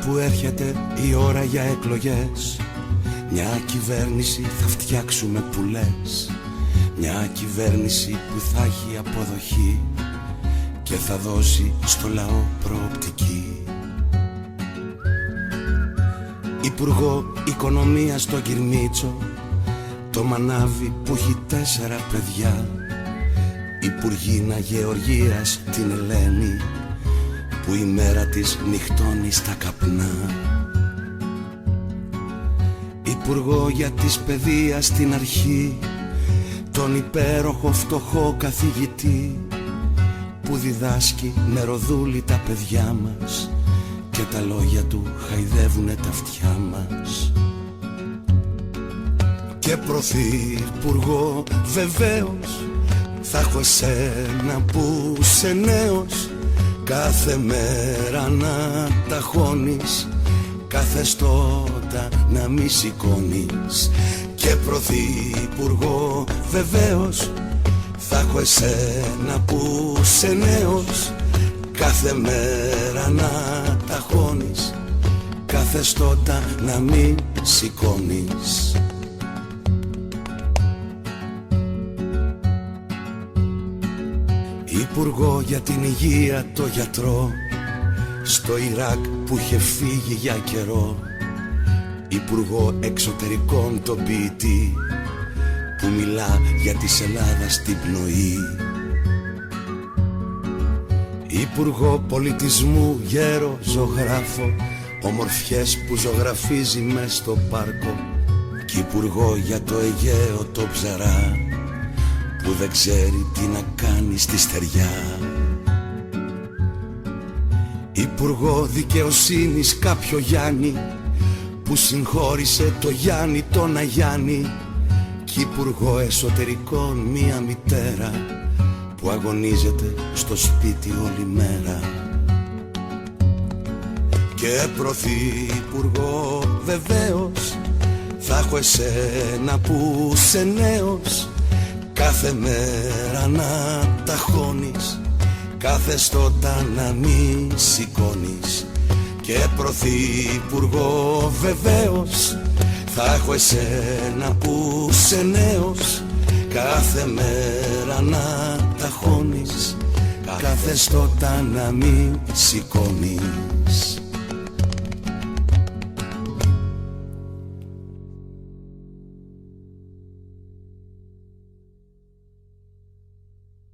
που έρχεται η ώρα για εκλογές, μια κυβέρνηση θα φτιάξουμε που λες, μια κυβέρνηση που θα έχει αποδοχή και θα δώσει στο λαό προοπτική. Υπουργό Οικονομίας τον Κυρμίτσο, το μανάβι που έχει 4 παιδιά, Υπουργίνα Γεωργίας την Ελένη, που η μέρα της νυχτώνει στα καπνά. Υπουργό για της παιδείας στην αρχή, τον υπέροχο φτωχό καθηγητή, που διδάσκει με ροδούλη τα παιδιά μας και τα λόγια του χαϊδεύουνε τα αυτιά μας. Και πρωθυπουργό βεβαίως θα έχω εσένα που σε νέος, κάθε μέρα να ταχώνεις, καθεστώτα να μη σηκώνεις. Και πρωθυπουργό βεβαίως θα έχω εσένα που σε νέος, κάθε μέρα να ταχώνεις, καθεστώτα να μη σηκώνεις. Υπουργό για την υγεία το γιατρό, στο Ιράκ που είχε φύγει για καιρό, Υπουργό εξωτερικών τον ποιητή, που μιλά για της Ελλάδας την πνοή. Υπουργό πολιτισμού γέρο ζωγράφο, ομορφιές που ζωγραφίζει μες στο πάρκο, κι Υπουργό για το Αιγαίο το ψαρά, που δεν ξέρει τι να κάνει στη στεριά. Υπουργό δικαιοσύνης κάποιο Γιάννη, που συγχώρησε το Γιάννη τον Αγιάννη, κι Υπουργό εσωτερικών μία μητέρα, που αγωνίζεται στο σπίτι όλη μέρα. Και πρωθυπουργό βεβαίως θα έχω εσένα που σε νέος, κάθε μέρα να ταχώνεις, καθεστώτα να μη σηκώνεις. Και πρωθυπουργό βεβαίως θα έχω εσένα που σε νέος, κάθε μέρα να ταχώνεις, καθεστώτα να μη σηκώνεις.